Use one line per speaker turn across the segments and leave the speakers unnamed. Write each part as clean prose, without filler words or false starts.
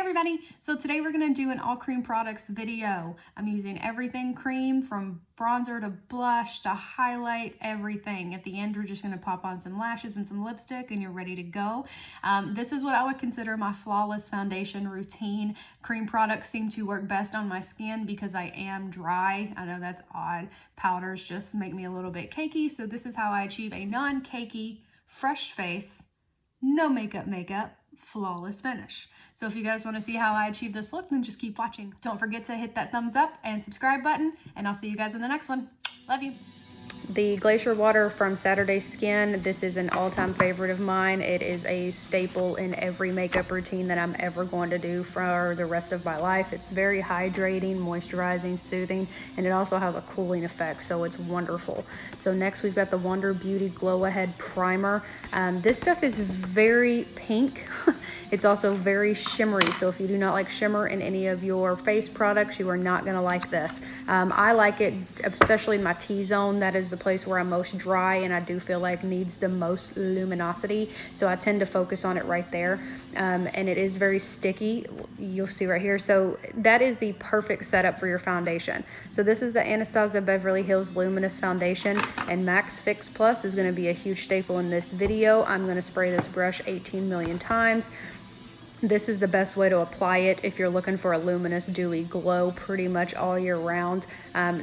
everybody, so today we're going to do an all cream products video. I'm using everything cream, from bronzer to blush to highlight, everything. At the end we're just going to pop on some lashes and some lipstick and you're ready to go. This is what I would consider my flawless foundation routine. Cream products seem to work best on my skin because I am dry. I know that's odd. Powders just make me a little bit cakey, so this is how I achieve a non-cakey, fresh face, no makeup, flawless finish. So if you guys want to see how I achieve this look, then just keep watching. Don't forget to hit that thumbs up and subscribe button, and I'll see you guys in the next one. Love you. The Glacier water from Saturday Skin. This is an all-time favorite of mine. It is a staple in every makeup routine that I'm ever going to do for the rest of my life. It's very hydrating, moisturizing, soothing, and it also has a cooling effect, so it's wonderful. So next we've got the Wonder Beauty Glow Ahead Primer. This stuff is very pink. It's also very shimmery, so if you do not like shimmer in any of your face products, you are not going to like this. I like it, especially my T-zone. That is the place where I'm most dry and I do feel like needs the most luminosity, so I tend to focus on it right there. And it is very sticky, you'll see right here. So that is the perfect setup for your foundation. So this is the Anastasia Beverly Hills Luminous Foundation, and Max Fix Plus is going to be a huge staple in this video. I'm going to spray this brush 18 million times. This is the best way to apply it if you're looking for a luminous, dewy glow pretty much all year round.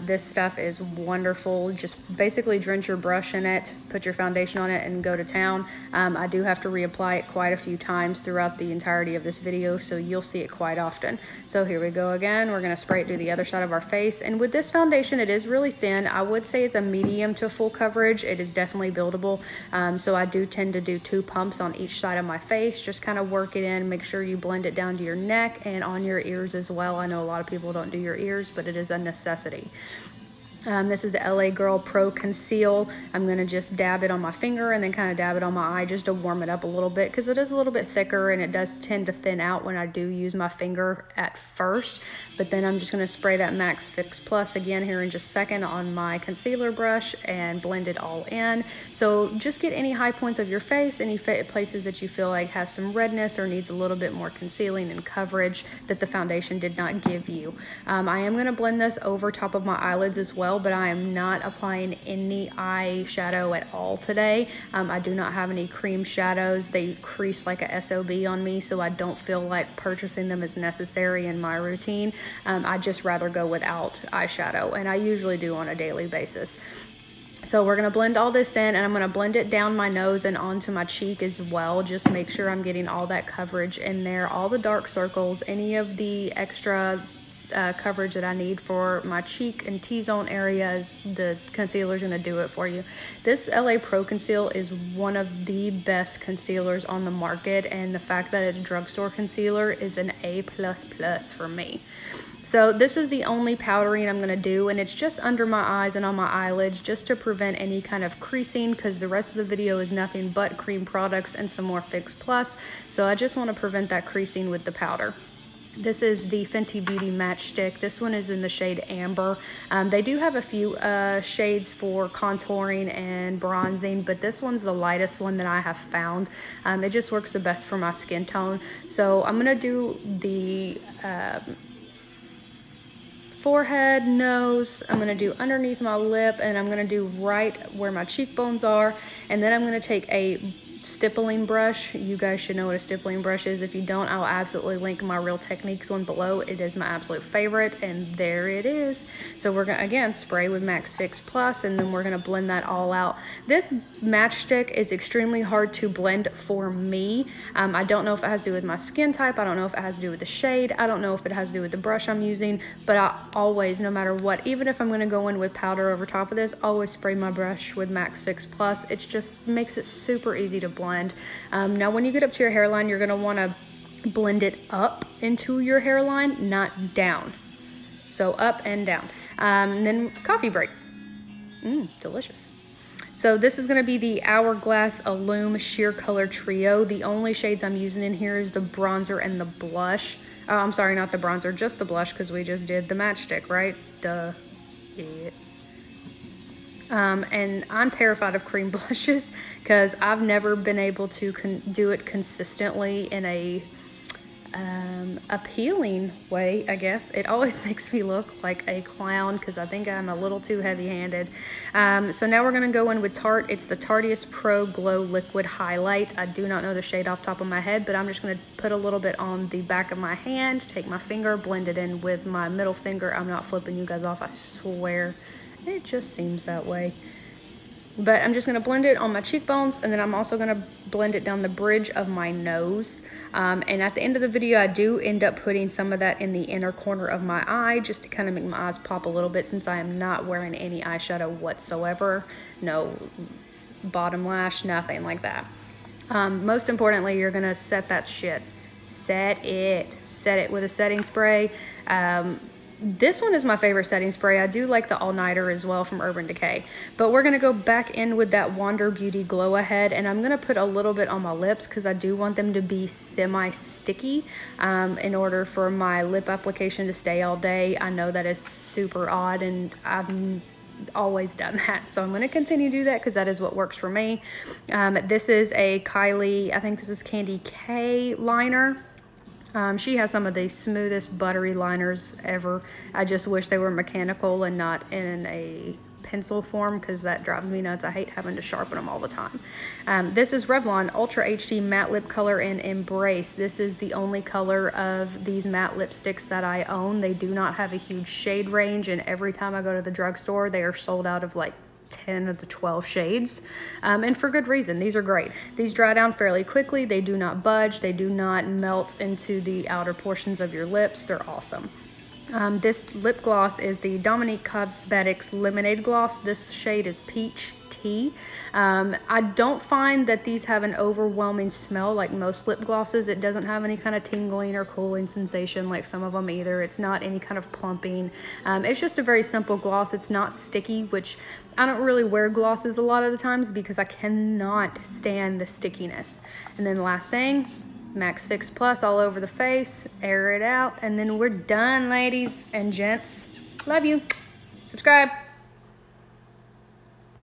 This stuff is wonderful. Just basically drench your brush in it, put your foundation on it, and go to town. I do have to reapply it quite a few times throughout the entirety of this video, so you'll see it quite often. So here we go again. We're going to spray it to the other side of our face. And with this foundation, it is really thin. I would say it's a medium to full coverage. It is definitely buildable. So I do tend to do 2 pumps on each side of my face. Just kind of work it in, make sure you blend it down to your neck and on your ears as well. I know a lot of people don't do your ears, but it is a necessity. This is the LA Girl Pro Conceal. I'm going to just dab it on my finger and then kind of dab it on my eye just to warm it up a little bit, because it is a little bit thicker and it does tend to thin out when I do use my finger at first. But then I'm just going to spray that Max Fix Plus again here in just a second on my concealer brush and blend it all in. So just get any high points of your face, any places that you feel like has some redness or needs a little bit more concealing and coverage that the foundation did not give you. I am going to blend this over top of my eyelids as well, but I am not applying any eyeshadow at all today. I do not have any cream shadows. They crease like a SOB on me, so I don't feel like purchasing them is necessary in my routine. I'd just rather go without eyeshadow, and I usually do on a daily basis. So we're going to blend all this in, and I'm going to blend it down my nose and onto my cheek as well. Just make sure I'm getting all that coverage in there, all the dark circles, any of the extra coverage that I need for my cheek and T-zone areas. The concealer is going to do it for you. This LA Pro Conceal is one of the best concealers on the market, and the fact that it's drugstore concealer is an A++ for me. So this is the only powdering I'm going to do, and it's just under my eyes and on my eyelids just to prevent any kind of creasing, because the rest of the video is nothing but cream products and some more Fix Plus. So I just want to prevent that creasing with the powder. This is the Fenty Beauty Matchstick. This one is in the shade Amber. They do have a few shades for contouring and bronzing, but this one's the lightest one that I have found. It just works the best for my skin tone. So I'm going to do the forehead, nose, I'm going to do underneath my lip, and I'm going to do right where my cheekbones are. And then I'm going to take a stippling brush. You guys should know what a stippling brush is. If you don't, I'll absolutely link my Real Techniques one below. It is my absolute favorite, and there it is. So we're gonna again spray with Max Fix Plus, and then we're gonna blend that all out. This matchstick is extremely hard to blend for me. I don't know if it has to do with my skin type. I don't know if it has to do with the shade. I don't know if it has to do with the brush I'm using, but I always, no matter what, even if I'm gonna go in with powder over top of this, always spray my brush with Max Fix Plus. It just makes it super easy to blend. Now when you get up to your hairline, you're going to want to blend it up into your hairline, not down. So up and down. And then coffee break. Delicious. So this is going to be the Hourglass Illume Sheer Color Trio. The only shades I'm using in here is the bronzer and the blush. Oh, I'm sorry, not the bronzer, just the blush, because we just did the matchstick, right? Duh. Idiot. And I'm terrified of cream blushes because I've never been able to do it consistently in a appealing way, I guess. It always makes me look like a clown because I think I'm a little too heavy-handed. So now we're going to go in with Tarte. It's the Tarteist Pro Glow Liquid Highlight. I do not know the shade off the top of my head, but I'm just going to put a little bit on the back of my hand, take my finger, blend it in with my middle finger. I'm not flipping you guys off, I swear. It just seems that way. But I'm just going to blend it on my cheekbones, and then I'm also going to blend it down the bridge of my nose. And at the end of the video, I do end up putting some of that in the inner corner of my eye just to kind of make my eyes pop a little bit, since I am not wearing any eyeshadow whatsoever. No bottom lash, nothing like that. Most importantly, you're going to set that shit. Set it with a setting spray. This one is my favorite setting spray. I do like the all-nighter as well from Urban Decay. But we're going to go back in with that Wander Beauty Glow Ahead, and I'm going to put a little bit on my lips because I do want them to be semi-sticky in order for my lip application to stay all day. I know that is super odd, and I've always done that, so I'm going to continue to do that because that is what works for me. This is a Kylie, I think this is Candy K liner. She has some of the smoothest buttery liners ever. I just wish they were mechanical and not in a pencil form because that drives me nuts. I hate having to sharpen them all the time. This is Revlon Ultra HD Matte Lip Color in Embrace. This is the only color of these matte lipsticks that I own. They do not have a huge shade range, and every time I go to the drugstore, they are sold out of like 10 of the 12 shades, and for good reason. These are great. These dry down fairly quickly. They do not budge. They do not melt into the outer portions of your lips. They're awesome. This lip gloss is the Dominique Cosmetics Lemonade Gloss. This shade is Peach Tea. I don't find that these have an overwhelming smell like most lip glosses. It doesn't have any kind of tingling or cooling sensation like some of them either. It's not any kind of plumping. It's just a very simple gloss. It's not sticky, which I don't really wear glosses a lot of the times because I cannot stand the stickiness. And then the last thing, Max Fix Plus all over the face, air it out, and then we're done, ladies and gents. Love you. Subscribe.